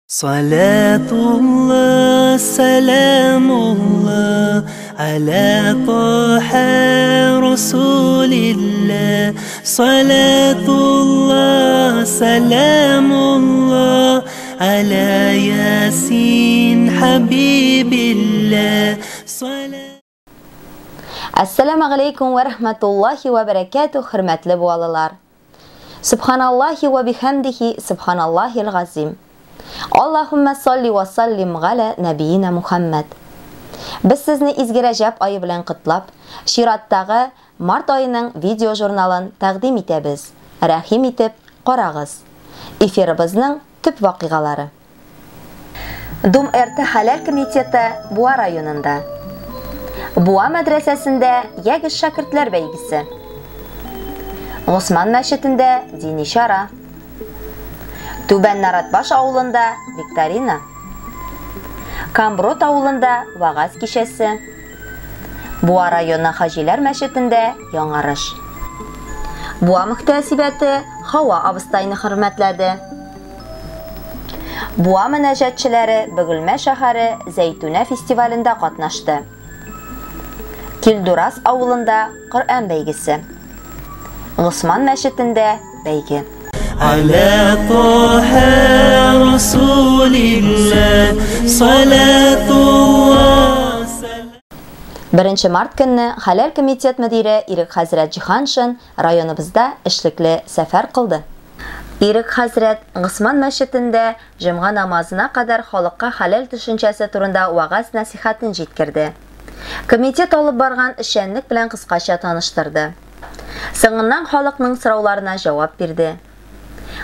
Salatullah, salamullah, ala taha rasulillah. Salatullah, salamullah, ala yasin habibillah. Assalamu alaikum wa rahmatullahi wa barakatuh, hürmetli bolalar. Subhanallahi wa bihamdihi, subhanallahil azim. Allahumma salli wa sallim ala nabiyina Muhammad. Biz sizni izgi Rajab ayı bilan qutlab, Shiratdagi mart oyining video jurnalini taqdim etamiz. Rahim etib qarag'iz. Efirimizning tub voqealari. Dum erta halal komiteti Buva rayonida. Buva madrasasida yagish shogirdlar baygisi. Osman masjidida diniy shara. Tuban Naratbash avulunda viktorina. Kambrot avulunda va'z kechasi. Buva rayoni Hajilar masjidida yong'arish. Buva muhtasibati Havo Abistayni hurmatladi. Buva munajotchilari Bugilma shahari Zaytuna festivalida qatnashdi. Kilduras avulunda Qur'on baygisi. Osman masjidida baygi. Ala taha rasulillah, salatullah. 1 mart kuni Halal komitet mudiri Irik Hazrat Jihanshin rayonimizda ishlikli safar qildi. Irik Hazrat Osman masjidida jum'a namozina qadar xalqqa halal tushunchasi turida va'z nasihatini yetkazdi. Komitet olib borgan ishonlik bilan qisqacha tanishtirdi. So'ngidan xalqning so'rovlariga javob berdi.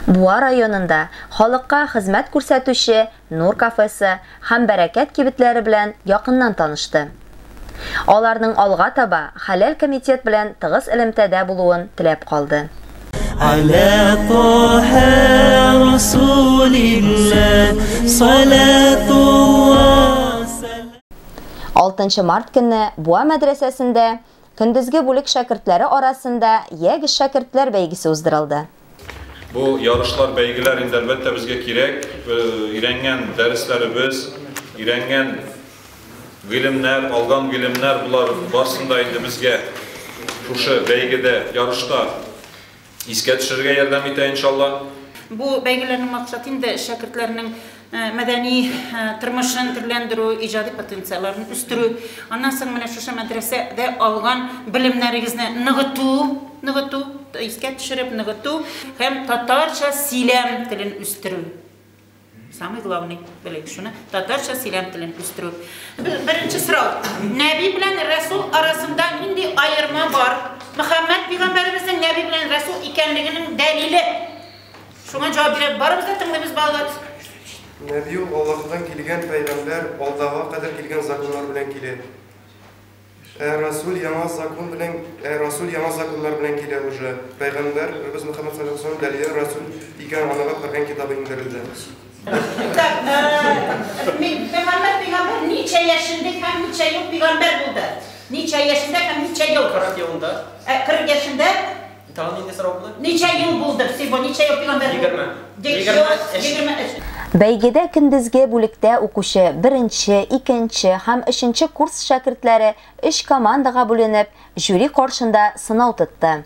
Buva rayonida xalqqa xizmat ko'rsatuvchi Nur kafesi ham barakat kibitlari bilan yaqindan tanishdi. Ularning olg'a taba halal komitet bilan tig'iz ilmtada bo'luvini tilab qoldi. Ala taha rasulillah, salatullah. 6 mart kuni Buva madrasasida kunduzgi bo'lik shogirdlari orasida yagish shogirdlar baygisi uzdirildi. Bu yarışlar, beygiler albatta bizga kerak. Öğrengen derslerimiz, öğrengen bilimler, algan bilimler bular barsında indi bizga şu beygide, yarışta isket düşürge yardım ete inşallah. Bu beygilerin maksatında şagirdlerinin medeni tırmışını türlendiru, icadi potansiyallarını üstürü, ondan sonra şu medresede algan bilimlerinizni nıgıtu, isket düşürüp nıgıtu, hem Tatarcha silem tilini üstürü. Самый главный bilin şunu, Tatarcha silem tilini üstürü. Birinci sıra, Nebi bilen Resul arasında indi ayırma var. Muhammed Peygamberimizin Nebi bilen Resul ikenliğinin delili. Şuna cevap verip barımızda tımlıyız bağlat. Nebi Allah'tan kelgan peygamber, Allah'a kadar kelgan zakonlar bilen kelir. Rasul yamaz zakon bilen, Rasul yamaz zakonlar bilen kelir уже. Peygamber, biz Muhammed sallallahu aleyhi ve sellem delili Rasul iken Allah'a Kur'an kitabı indirildi. Peygamber niçe yaşında hem niçe yok peygamber buldu. Niçe yaşında hem niçe yok. 40 yılında. 40 yaşında. Tamam indi sıra oldu. Niçe yıl buldu. Sibo niçe yok peygamber buldu. 20 yaş. Baygida kunduzgi bo'likda o'quvchi 1-chi, 2-chi ham 3-chi kurs shogirdlari 3 komandaga bo'linib, juri qarshida sinov o'tdi.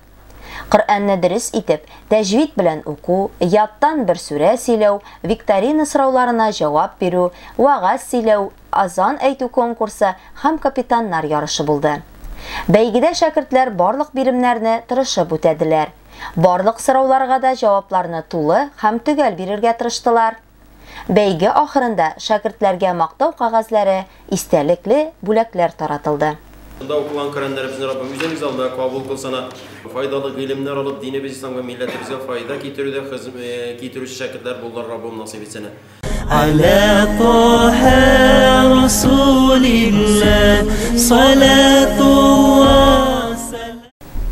Qur'onni dars etib, tajvid bilan o'quv, yoddan bir sura siylav, viktorina so'rovlariga javob beruv, va'z siylav, azon aytuv konkursi ham kapitanlar yorishi bo'ldi. Baygida shogirdlar barliq birimlarni tirishib o'tadilar. Barliq so'rovlarga da javoblarni to'liq ham tugal berishga tirishdilar. Baygi oxirida shogirdlarga maqtov qog'ozlari, istarlikli bo'laklar taratildi. Bunda okulan Kur'anlarımızın Rabbim üzerimiz almaya kabul kılsana, faydalı ilimler alıp dinimiz İslam ve milletimize fayda getirücü şekiller bullar Rabbim nasip etsene. Ala taha rasulillah, salatullah.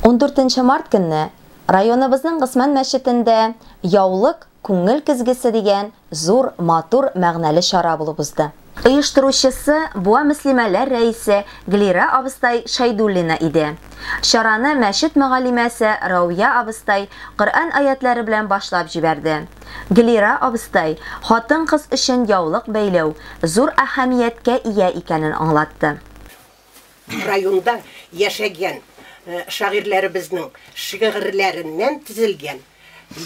14 mart kuni rayonimizning Osman masjidida yovliq ko'ngil kizgisi degan zo'r, matur, ma'nali shara bo'lib o'tdi. Оештыручысы буа мөслимәләр рәисе Глира абыстай Шайдуллина иде. Шараны мәчет мөгаллимәсе Рауя абыстай Коръән аятлары белән башлап җибәрде. Глира абыстай хатын-кыз өчен яулык бәйләү зур әһәмияткә ия икәнен аңлатты. Районда яшәгән шагыйрьләребезнең шигырьләреннән төзелгән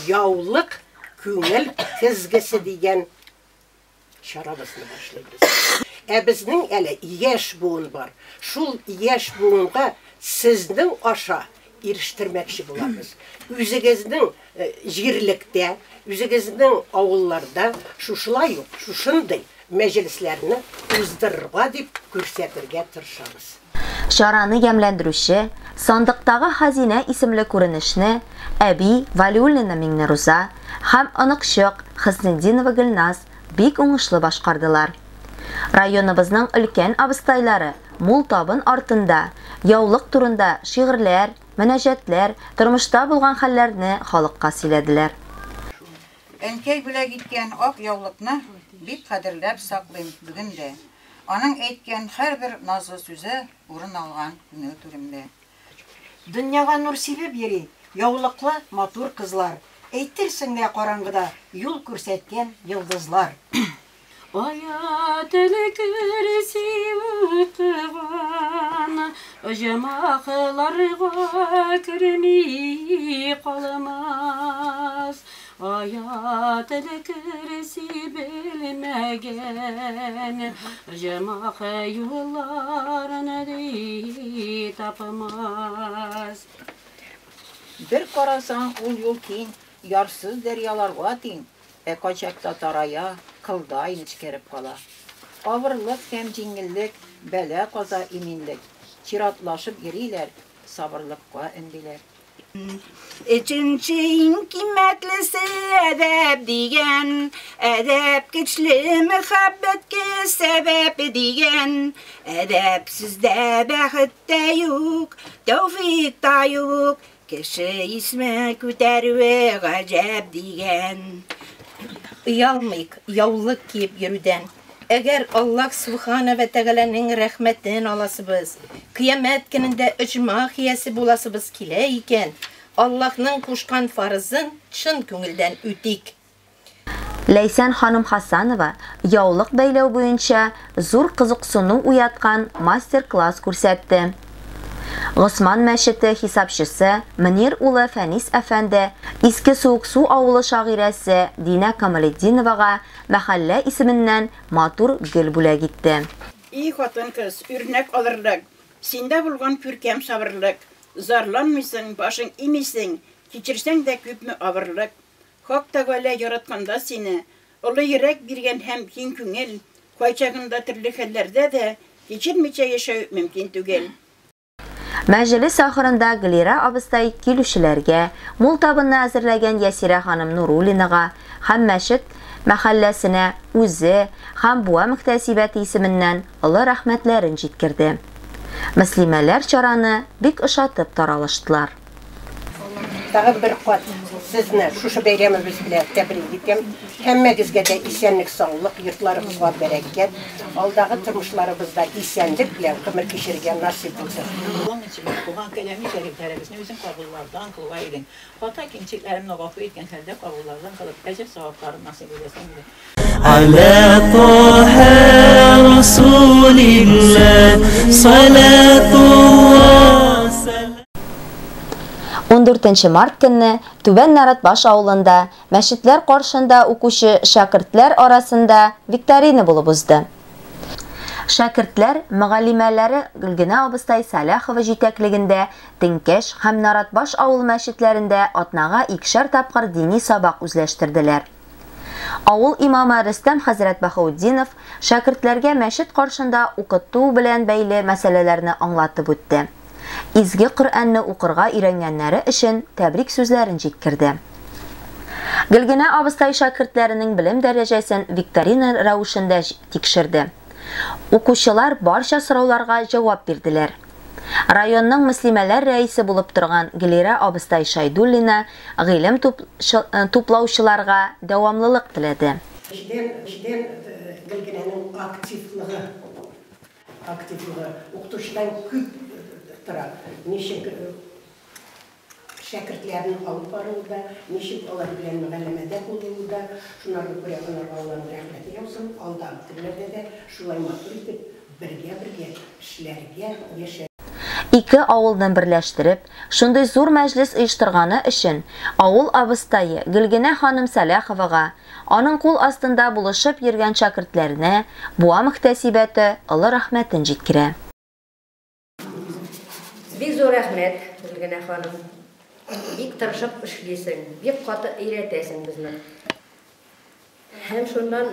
яулык күңел кызгысы дигән шарабызны башлыйбыз. Безнең әле яшь буын бар. Шул яшь буынга сезнең аша ирештирмәкче булабыз. Үзегезнең җирлектә, үзегезнең авылларда шушылай ук, шушындый мәҗлесләрне уздырырга дип күрсәтергә тырышабыз. Шараны ямьләндерүче Сандыктагы хазинә исемле күренешне әби Валиуллина Миңнеруза һәм оныкчык Хөснетдинова Гөлназ бик уңышлы башкардылар. Районыбызның өлкән абыстайлары мул табын артында яулык турында шигырьләр, мөнәҗәтләр, тормышта булган хәлләрне халыкка сөйләделәр. Әнкәй бүләк иткән ак яулыкны бик кадерләп саклыйм бүген дә. Аның әйткән һәрбер назлы сүзе урын алган күңел түремдә. Дөньяга нур сибеп йөри, яулыклы матур кызлар. Әйтерсең дә караңгыда юл күрсәткән йолдызлар. Аятылы күрси укыган, җамакларга керми калмас. Аятылы күрси белмәгән, җамак юлларны тапмас. Бер карасаң ул юл киң, ярсыз дәрьяларга тиң. Качакта тарая, кылда инешкереп кала. Авырлык һәм җиңеллек, бәла каза иминлек. Чиратлашып йөриләр, сабырлыкка өндиләр. Üçüncü kıymetlisi edep diyen, edep güçlü muhabbetke sebep diyen, edepsizde bəxtdə yok, tevfik da yok, kişi ismi küterve gacep diyen. Uyalmayık, yauluk kiyip yürüden. Eğer Allah Subhanahu ve Teala'nın rahmetinden alasыбыз, kıyamet gününde icma hiyesi bulasыбыз kile iken, Allah'ın kuşkan farzın çın köngülden ütik. Leysen Hanım Hasanova yauluk beyləu boyunca zor kızıqsunu uyatkan master-klass күрсәтте. Госман мәчете хисапчысы Мөнир улы Фәнис әфәнде Иске Суыксу авылы шагыйрәсе Дина Камалетдиновага мәхәллә исеменнән матур гөл бүләк итте. И хатын кыз, үрнәк алырлык, синдә булган күркәм сабырлык, зарланмыйсың, башың имисең, кичерсәң дә күпме авырлык. Хак Тәгалә яратканда сине, олы йөрәк биргән һәм киң күңел, кайчагында төрле хәлләрдә дә кичермичә яшәү мөмкин түгел. Мәҗлес ахырында Глира абыстай килүчеләргә, мул табынны әзерләгән Ясира ханым Нуруллинага һәм мәчет мәхәлләсенә үзе һәм буа мөхтәсибәте исеменнән олы рәхмәтләрен җиткерде. Мөслимәләр чараны бик ошатып таралыштылар. Тагы бер кат сезне шушы бәйрәмебез белән тәбрик итәм. Һәммәгезгә дә исәнлек, саулык, йортларыгызга бәрәкәт, алдагы тормышларыбызда исәнлек белән гомер кичерергә насыйп булсын. Onun için Kur'an kelami şeriflerimizni özün kabullardan kılva edin. Hata kimçiklerimle gafı etken halde kabullardan kalıp ecel sevaplarını nasip edesin. على طه رسول الله صلاة الله سلام. 14 март көнне Түбән Наратбаш авылында мәчетләр каршында укучы шәкертләр арасында викторина булып узды. Шәкертләр мөгаллимәләре Гөлгенә абыстай Салахова җитәклегендә Тинкәш һәм Наратбаш авыл мәчетләрендә атнага 2 тапкыр дини сабак үзләштерделәр. Авыл имамы Рөстәм хәзрәт Баһаутдинов шәкертләргә мәчет каршында укыту белән бәйле мәсьәләләрне аңлатып үтте. Изге Коръәнне укырга өйрәнгәннәре өчен тәбрик сүзләрен җиткерде. Гөлгенә абыстай шәкертләренең белем дәрәҗәсен викторина рәвешендә тикшерде. Укучылар барча сорауларга җавап бирделәр. Районның мөслимәләр рәисе булып торган Глира абыстай Шайдуллина гыйлем туплаучыларга дәвамлылык теләде. Işden gelgenenin aktifliği, okutucudan küp tırak, neşik şakirtlerini alıp varıldı, neşik onlar bilen müəllemede bulundu, şunları bırakınlar Allah'ın rahmeti yapsın, aldan türlerde de şulay matur edip, birge işlerge yaşayın. İki авылны берләштереп, шундый зур мәҗлес оештырганы өчен авыл абыстайы Гөлгенә ханым Сәләховага, аның кул астында булышып йөргән шәкертләренә буа мөхтәсибәте олы рәхмәтен җиткерә. Бик зур рәхмәт, Гөлгенә ханым. Бик тырышып эшлисең, бик каты өйрәтәсең безне. Һәм шуннан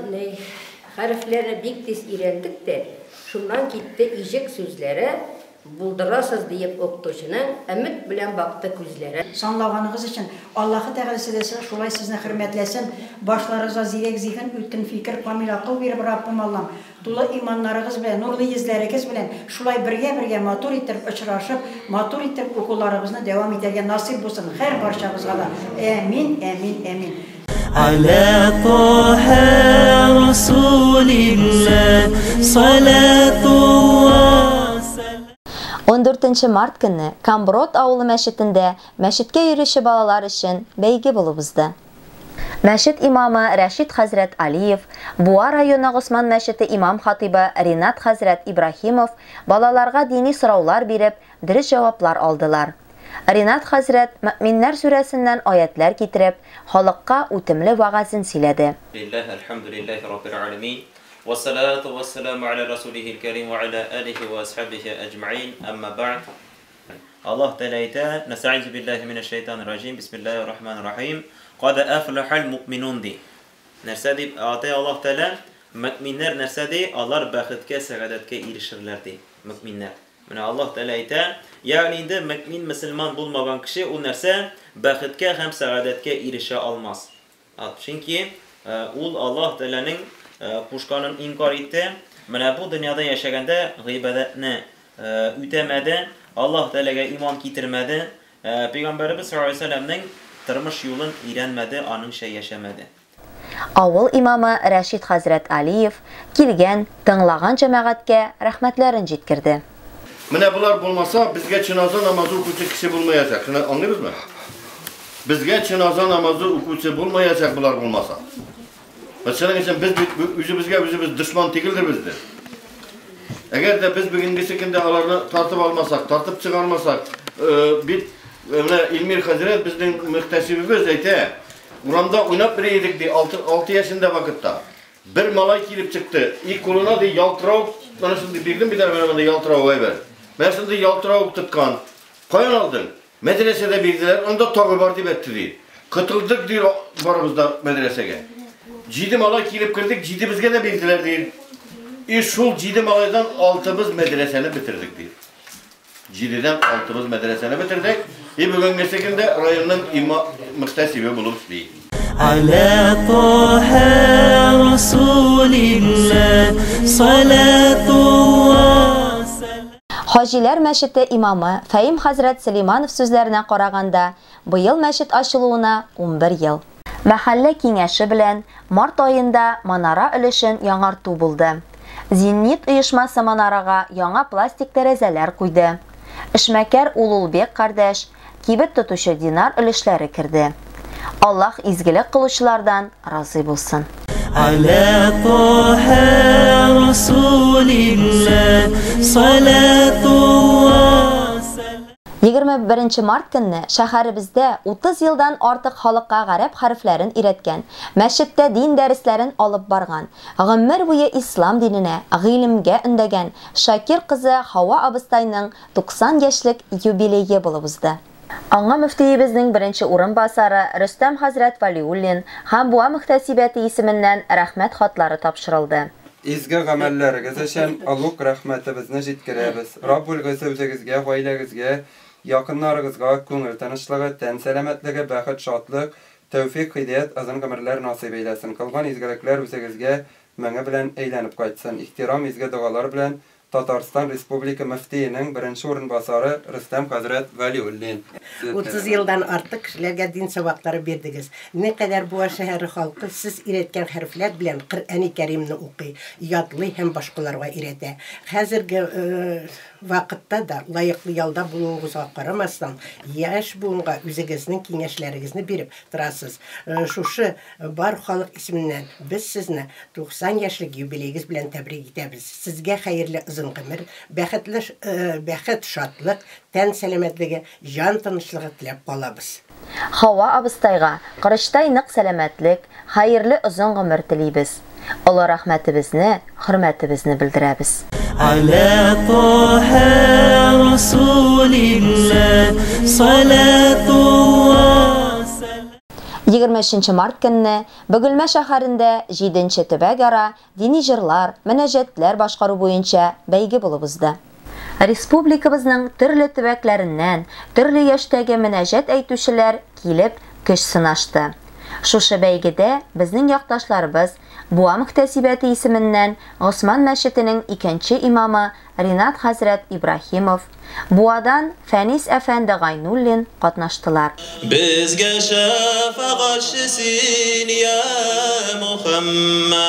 хәрефләрне бик тиз өйрәндек тә, шуннан китте ижек сүзләре. Булдырасыз диеп оқытучының өмет белән бакты күзләре. Санлаганыгыз өчен Аллаһы Тәгалә сезне шулай сезне хөрмәтләсен, башларыгызга зирәк зиһен, үткен фикер, камил акыл биреп Раббым Аллам, тулы иманнарыгыз белән, нурлы йөзләрегез белән шулай бергә матур итеп очрашып, матур итеп укуларыгызны дәвам итәргә насыйп булсын һәр барчабызга да. Амин, амин, амин. على طه رسول الله صلاة الله 14 март көнне Камброд авылы мәчетендә мәчеткә йөрүче балалар өчен бәйге булып узды. Мәчет имамы Рәшид хәзрәт Алиев, Буа районы Госман мәчете имам хатибы Ринат хәзрәт Ибрахимов балаларга дини сораулар биреп, дөрес җаваплар алдылар. Ринат хәзрәт Мөэминнәр сүрәсеннән аятлар китереп, халыкка үтемле вагазын сөйләде. Алхамдулиллаһи раббил аламин. والصلاة والسلام على رسوله الكريم وعلى آله وأصحابه أجمعين أما بعد الله تعالى نستعيذ بالله من الشيطان الرجيم بسم الله الرحمن الرحيم قد أفلح المؤمنون دي نرسدي أعطي الله تعالى مؤمنين نرسدي الله بأخذك سعادتك إيرشرلر دي مؤمنين من الله تعالى يعني ده مؤمن مسلمان bulmagan kişi o nerse بأخذك هم سعادتك إيرشا almaz. Çünkü Allah Teala'nın Kuşkanın inkar etti. Mana bu dünyada yaşaganda gıybetini ütemedi. Allah Teala'ya iman getirmedi. Peygamberimiz sallallahu aleyhi ve sellem'nin tırmış yolun öğrenmedi, anın yaşamadı. Авыл имамы Рәшид хәзрәт Алиев килгән, тыңлаган җәмәгатькә рәхмәтләрен җиткерде. Менә булар булмаса, безгә чиназа намазы укучы кеше булмаячак. Шуны аңлыйбызмы? Безгә чиназа намазы укучы булмаячак булар булмаса. Mesela biz özümüz düşman değildir bizde. Eğer de biz bugün sekinde alarını tartıp almasak, tartıp çıkarmasak, bir İlmir Hazret bizden mühtesibimiz ete, uramda oynap bireydik diye 6 yaşında vakitte. Bir malay kilip çıktı. İlk koluna da yaltırav, bana şimdi bildim bir tane benim de yaltırav var. Ben şimdi yaltırav tutkan. Koyan aldın. Medresede bildiler, onda tağı var diye betti. Katıldık diyor varımızda medreseye. Cidi malay kilip kırdık, cidi bizge de bildiler değil. Şul cidi malaydan 6'mız medreseni bitirdik değil. Cididen 6'mız medreseni bitirdik. Bugün geçekinde rayonun mühtesibi bulup değil. على طه رسول الله صلاة الله. Хаҗилар мәчете имамы Фәим хәзрәт Сөлейманов сүзләренә караганда, быел мәчет ачылуына 11 ел. Мәхәллә киңәше белән март айында манара өлешен яңарту булды. Зенит оешмасы манарага яңа пластик тәрәзәләр куйды. Эшмәкәр Улулбек кардәш, кибет тотучы Динар өлешләре кирде. Аллаһ изгелек кылучылардан разый булсын. على طه رسول الله صلاة الله. 21 март көнне шәһәребездә 30 елдан артык халыкка гарәп хәрефләрен өйрәткән, мәчеттә дин дәресләрен алып барган, гомер буе ислам диненә, гыйлемгә өндәгән Шакир кызы Хава абыстайның 90 яшьлек юбилее булып узды. Аңа мөфтиебезнең беренче урынбасары Рөстәм хәзрәт Валиуллин һәм буа мөхтәсибәте исеменнән рәхмәт хатлары тапшырылды. Изге гамәлләрегез өчен Аллаһ рәхмәтебезне җиткерәбез. Раббул гыйса үзегезгә, гаиләгезгә, якыннарыгызга күңел тынычлыгы, тән сәламәтлеге, бәхет, шатлык, тәүфик, хидayat, азын гомерләр насыйп әйләсен. Кылган изгелекләр үзегезгә мәңге белән әйләнеп кайтсын. Ихтирам, изге дугалар белән Татарстан Республика мөфтиенең беренче урынбасары Рөстәм хәзрәт Вәлиуллин. 30 елдан артык кешеләргә дин сабаклары бирдегез. Не кадәр Буа шәһәре халкы сез өйрәткән хәрефләр белән Коръәни Кәримне укый, ятлый һәм башкаларга өйрәтә. Хәзерге вакытта да лаеклы ялда булуыгызга карамастан, яшь буынга үзегезнең киңәшләрегезне биреп торасыз. Шушы бар халык исеменнән без сезне 90 яшьлек юбилейгез белән тәбрик итәбез. Сезгә хәерле озын гомер, бәхет, шатлык, тән сәламәтлеге, жан тынычлыгы теләп калабыз. Хава абыстайга кырыштай нык сәламәтлек, хәерле озын гомер телибез. Алла рәхмәтебезне, хөрмәтебезне белдерәбез. على طه رسول الله صلاة الله 23 март көнне Бөгелмә шәһәрендә 7-нче төбәк-ара дини җырлар, мөнәҗәтләр башкару буенча бәйге булып узды. Республикабызның төрле төбәкләреннән төрле яшьтәге мөнәҗәт әйтүчеләр килеп көч сынашты. Шушы бәйгедә безнең якташларыбыз Буа мөхтәсибәте исеменнән Госман мәчетенең 2нче имамы Ринат хәзрәт Ибраһимов, Буадан Фәнис әфәнде Гайнуллин катнаштылар. Безгә шафагатьче син, я Мухаммад,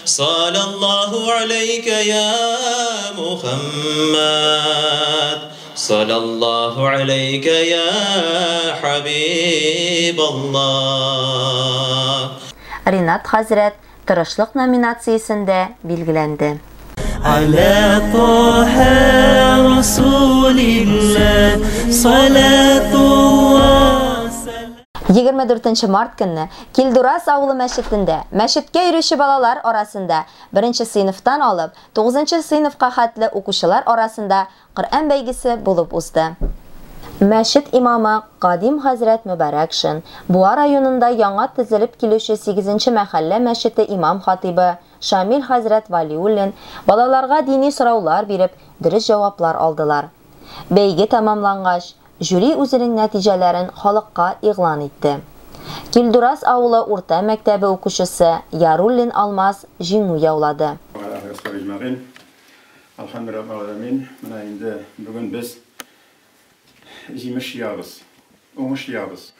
саллаллаху алейка, я Мухаммад, саллаллаху алейка, я Хабибаллах. Ринат хәзрәт тырышлык номинациясендә билгеләнде. على طه رسول الله صلاة الله 24 март көнне Килдурас авылы мәчетендә мәчеткә йөрүче балалар арасында 1нче сыйныфтан алып 9нчы сыйныфка хәтле укучылар арасында Коръән бәйгесе булып узды. Мәчет имамы Кадим хәзрәт Мөбарәкшин, Буа районында яңа төзелеп килүче 8нче мәхәллә мәчете имам хатибы Шамил хәзрәт Вәлиуллин балаларга дини сораулар биреп, дөрес җаваплар алдылар. Бәйге тәмамлангач, жюри үзенең нәтиҗәләрен халыкка игълан итте. Килдурас авылы урта мәктәбе укучысы Яруллин Алмаз җиңү яулады. Бүген без җимеш ябыз, уңыш ябыз.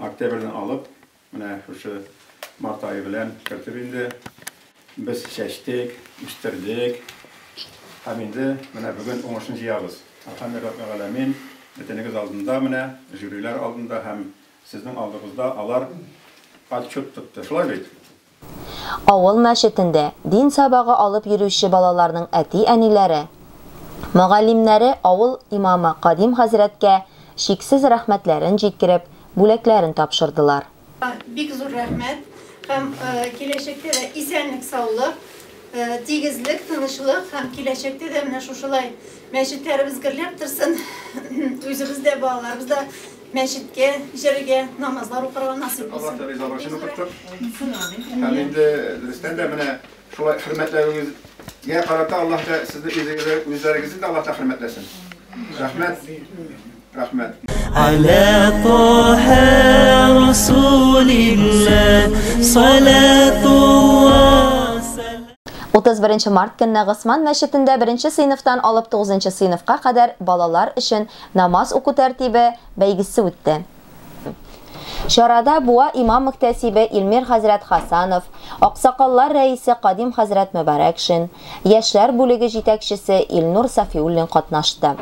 Октябрьдән алып, менә шушы март айы белән кертеп инде без чәчтек, үстердек. Һәм инде менә бүген уңышын җыябыз. Алхамдулиллаһ, бөтенегез алдында менә жюрилар алдында һәм сезнең алдыгызда алар отчет тотты. Шулай бит? Авыл мәчетендә дин сабагы алып йөрүче балаларның әти-әниләре, мөгаллимнәре авыл имамы Кадим хәзрәткә шиксез рәхмәтләрен җиткереп, бүләкләрен тапшырдылар. Бик зур рәхмәт һәм киләчәктә дә исәнлек, саулык, тигезлек, тынычлык һәм киләчәктә дә менә шушылай мәчетләребез гөрләп торсын. Үзебез дә балаларыбыз да мәчеткә җиргә намазлар укырга насыйп булсын. Аллаһ риза булсын укытып. Һәм инде дөрестән дә менә шулай хөрмәтләрегезгә карата Аллаһ та сезне үзләрегезне дә Аллаһ та хөрмәтләсен. Рәхмәт. Рәхмәт. على طه رسول الله صلاة الله 31 март көнне Госман мәчетендә 1нче сыйныфтан алып 9нчы сыйныфка кадәр балалар өчен намаз уку тәртибе бәйгесе үтте. Шарада Буа имам мөхтәсибе Илмир хәзрәт Хасанов, Аксакаллар рәисе Кадим хәзрәт Мөбарәкшин, яшьләр бүлеге җитәкчесе Илнур Сафиуллин катнашты.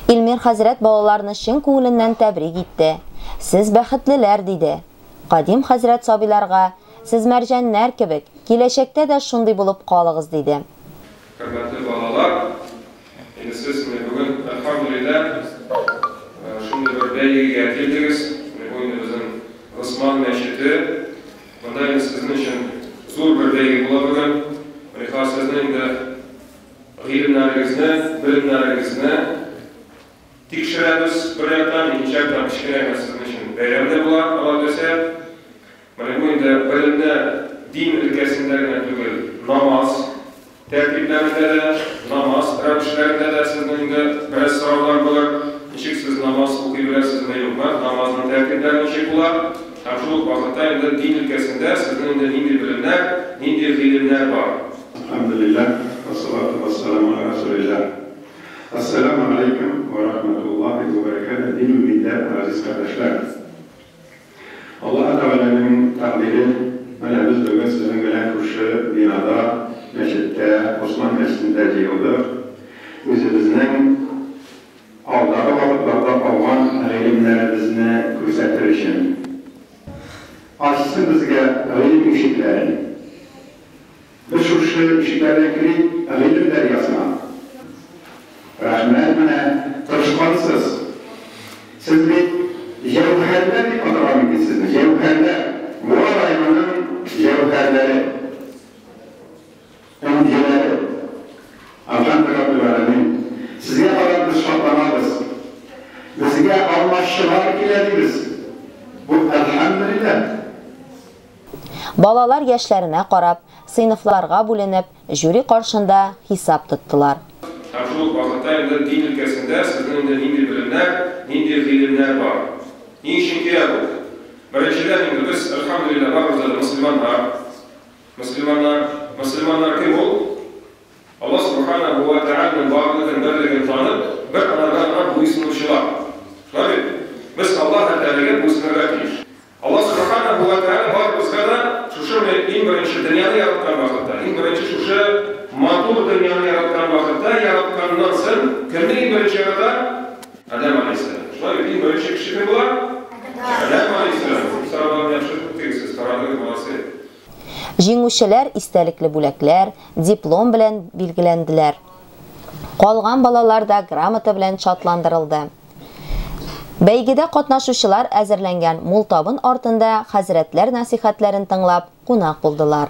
Илмир хәзрәт балаларны чын күңеленнән тәбрик итте. Сез бәхетлеләр диде. Кадим хәзрәт сабиларга сез мәрҗәннәр кебек, киләчәктә дә шундый булып калыгыз диде. Хөрмәтле балалар, инде сез бүген әлхәмдүлилләһ шундый бер бәйгегә килдегез. Бүген безнең Госман мәчете, монда инде сезнең өчен зур бер бәйге була бүген. Сезнең инде гыйлемнәрегезне, белемнәрегезне тикшерәбез. Бер яктан, икенче яктан кечкенә сезнең өчен бәйрәм дә була, Алла дәсә. Менә бу инде белемне дин өлкәсендә генә түгел, намаз тәртипләрендә дә, намаз рәвешләрендә дә сезнең инде бераз сораулар булыр. Ничек сез намаз укый беләсезме, юкмы? Намазның тәртипләре ничек була? Һәм шул вакытта инде дин өлкәсендә сезнең инде нинди белемнәр, нинди гыйлемнәр бар? Alhamdulillah, wassalatu wassalamu ala rasulillah. Assalamu alaikum ve rahmetullahi ve berekatuhu. Din ümmitler, aziz kardeşler. Allah Teala'nın takdiri, mana biz bugün sizin bilen kuşu binada, meşritte, Osman Mescidinde yıldır. Özümüzün aldığı vakıtlarda olan ilimlerimizni ko'rsatishim. Açsın bizga ilim eshiklerini. Biz shu eshiklardan kirib, ilim daryosina. Rahmat, mana tirishqansiz. Sizga javharlar deb ataganmiz sizni. Javharlar, bu rayonning javharlari. Anjilari. Alhamdulillah. Sizga qarab biz shodlanamiz. Bizga almashchilar keladiz. Bu alhamdulillah. Балалар яшьләренә карап, сыйныфларга бүленеп, жюри каршында хисап тоттылар. Шул вакытта инде дин өлкәсендә сезнең инде нинди белемнәр, нинди гыйлемнәр бар. Ни өчен кирәк бу? Беренчедән инде без алхамдулилlah барыбыз да мөселманнар кем ул? Allah subhanahu wa ta'ala'nın varlığının birliğini tanıp, bir anadan buysунучылар. Şöyle, biz Allah Teala'ga buysунырга тиеш. Allah subhanahu wa ta'ala barыбызга да шушы иң беренче дөньяны яраткан вакытта, иң беренче шушы матур дөньяны яраткан вакытта яратканнан соң кемне иң беренче ярата? Адам алейхиссалам. Шулай иң беренче кеше кем була? Адам алейхиссалам. Сарабаны яхшы тегесез, карадыгыз, молодцы. Җиңүчеләр истәлекле бүләкләр, диплом белән билгеләнделәр. Калган балалар да грамота белән шатландырылды. Бәйгедә катнашучылар әзерләнгән мултабын артында хәзрәтләр насихатларын тыңлап кунак булдылар.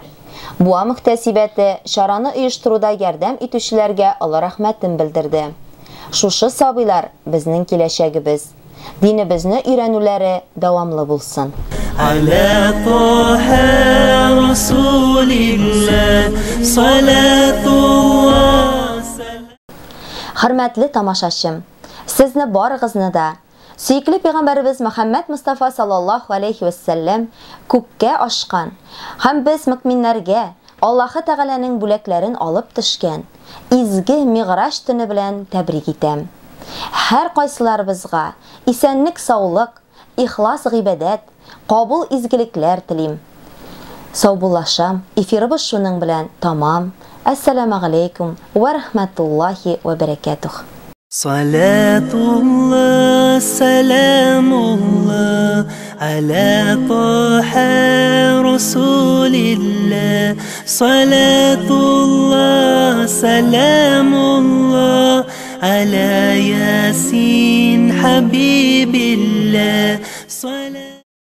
Буа мөхтәсибәте шараны оештыруда ярдәм итүчеләргә олы рәхмәтен белдерде. Шушы сабыйлар безнең киләчәгебез. Динебезне өйрәнүләре дәвамлы булсын. على طه رسول الله صلاة الله. Хөрмәтле тамашачым, сезне барыгызны да сөйкле пәйгамбәрбез Мөхәммәд Мустафа саллаллаһу алейхи ва саллям күккә ашкан һәм без мөэминнәргә Аллаһы Тәгаләнең бүләкләрен алып төшкән изге Мигъраҗ төне белән тәбрик итәм. Һәр кайсыларыбызга исәнлек, саулык, ихлас гыйбадәт, кабул изгелекләр телим. Саубуллашам, эфирыбыз шуның белән тамам. Ассаламу алейкум ва рахматуллахи ва баракатух. Салатуллах, саламуллах, аля таха расулилlah. Салатуллах, саламуллах, аля ясин хабибилlah.